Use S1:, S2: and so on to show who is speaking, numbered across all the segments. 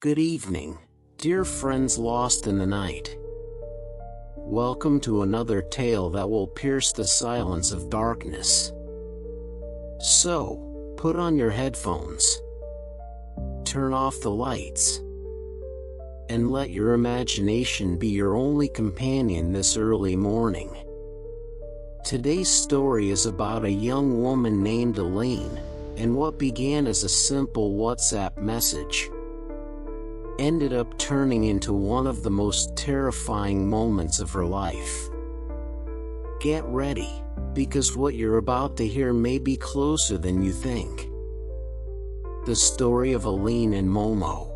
S1: Good evening, dear friends lost in the night. Welcome to another tale that will pierce the silence of darkness. So, put on your headphones, turn off the lights, and let your imagination be your only companion this early morning. Today's story is about a young woman named Aline, and what began as a simple WhatsApp message ended up turning into one of the most terrifying moments of her life. Get ready, because what you're about to hear may be closer than you think. The story of Aline and MOMO.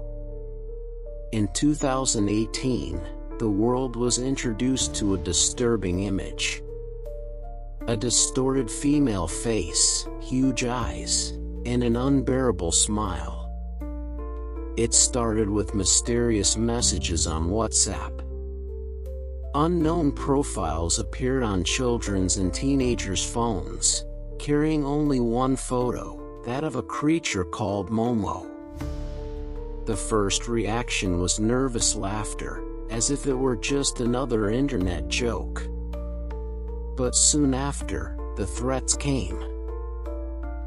S1: In 2018, the world was introduced to a disturbing image. A distorted female face, huge eyes, and an unbearable smile. It started with mysterious messages on WhatsApp. Unknown profiles appeared on children's and teenagers' phones, carrying only one photo, that of a creature called Momo. The first reaction was nervous laughter, as if it were just another internet joke. But soon after, the threats came.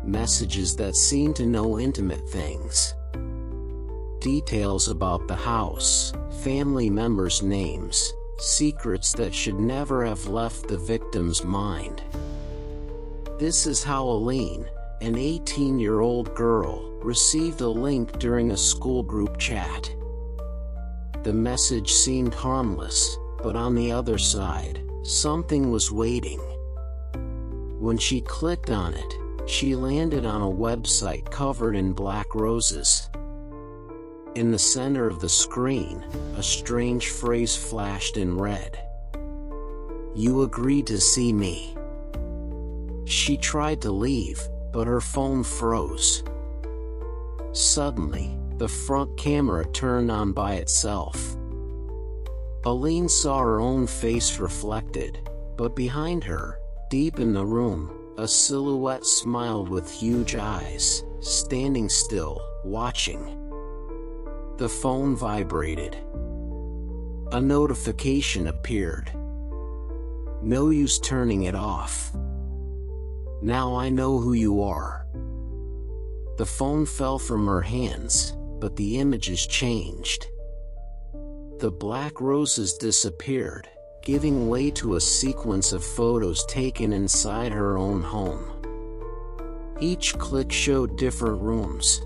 S1: Messages that seemed to know intimate things. Details about the house, family members' names, secrets that should never have left the victim's mind. This is how Aline, an 18-year-old girl, received a link during a school group chat. The message seemed harmless, but on the other side, something was waiting. When she clicked on it, she landed on a website covered in black roses. In the center of the screen, a strange phrase flashed in red. "You agreed to see me." She tried to leave, but her phone froze. Suddenly, the front camera turned on by itself. Aline saw her own face reflected, but behind her, deep in the room, a silhouette smiled with huge eyes, standing still, watching. The phone vibrated. A notification appeared. No use turning it off. "Now I know who you are." The phone fell from her hands, but the images changed. The black roses disappeared, giving way to a sequence of photos taken inside her own home. Each click showed different rooms,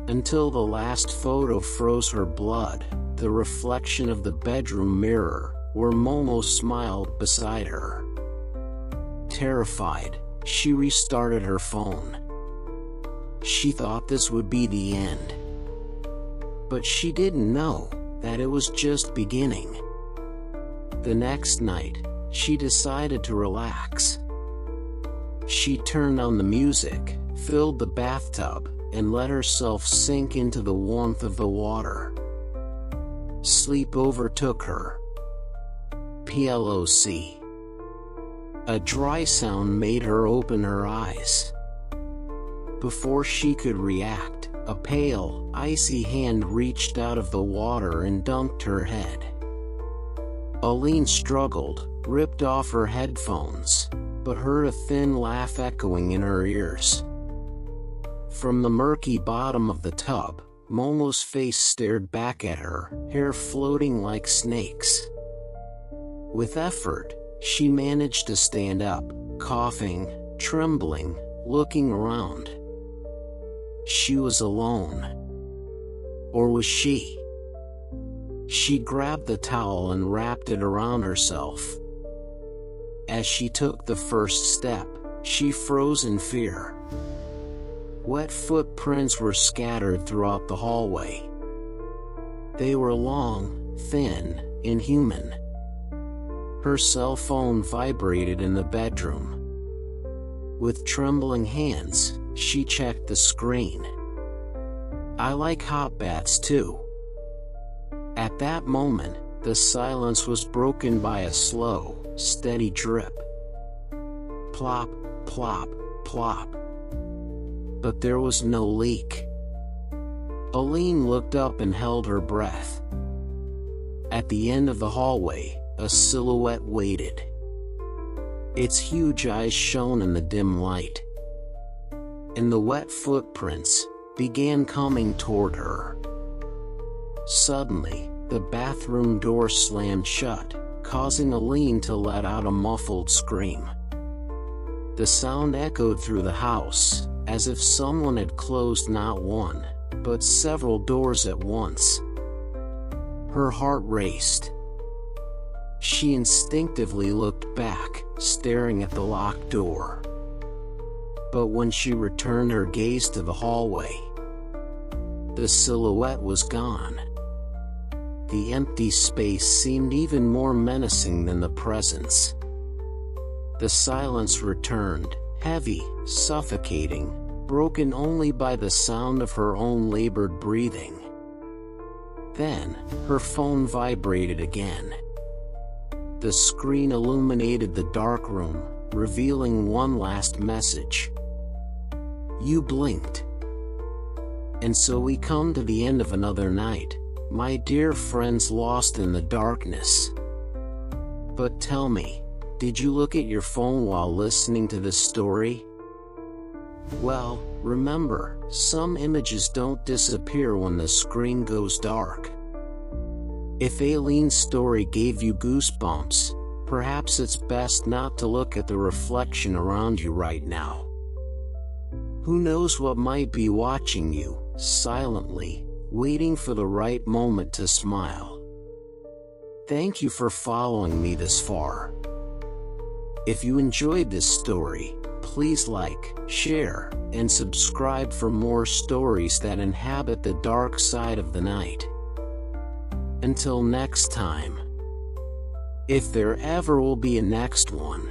S1: until the last photo froze her blood, the reflection of the bedroom mirror, where Momo smiled beside her. Terrified, she restarted her phone. She thought this would be the end. But she didn't know that it was just beginning. The next night, she decided to relax. She turned on the music, filled the bathtub, and let herself sink into the warmth of the water. Sleep overtook her. Ploc. A dry sound made her open her eyes. Before she could react, a pale, icy hand reached out of the water and dunked her head. Aline struggled, ripped off her headphones, but heard a thin laugh echoing in her ears. From the murky bottom of the tub, Momo's face stared back at her, hair floating like snakes. With effort, she managed to stand up, coughing, trembling, looking around. She was alone. Or was she? She grabbed the towel and wrapped it around herself. As she took the first step, she froze in fear. Wet footprints were scattered throughout the hallway. They were long, thin, inhuman. Her cell phone vibrated in the bedroom. With trembling hands, she checked the screen. "I like hot baths too." At that moment, the silence was broken by a slow, steady drip. Plop, plop, plop. But there was no leak. Aline looked up and held her breath. At the end of the hallway, a silhouette waited. Its huge eyes shone in the dim light, and the wet footprints began coming toward her. Suddenly, the bathroom door slammed shut, causing Aline to let out a muffled scream. The sound echoed through the house, as if someone had closed not one, but several doors at once. Her heart raced. She instinctively looked back, staring at the locked door. But when she returned her gaze to the hallway, the silhouette was gone. The empty space seemed even more menacing than the presence. The silence returned, heavy, suffocating, broken only by the sound of her own labored breathing. Then, her phone vibrated again. The screen illuminated the dark room, revealing one last message. "You blinked. And so we come to the end of another night, my dear friends lost in the darkness. But tell me, did you look at your phone while listening to this story? Well, remember, some images don't disappear when the screen goes dark. If Aline's story gave you goosebumps, perhaps it's best not to look at the reflection around you right now. Who knows what might be watching you, silently, waiting for the right moment to smile. Thank you for following me this far. If you enjoyed this story, please like, share, and subscribe for more stories that inhabit the dark side of the night. Until next time. If there ever will be a next one.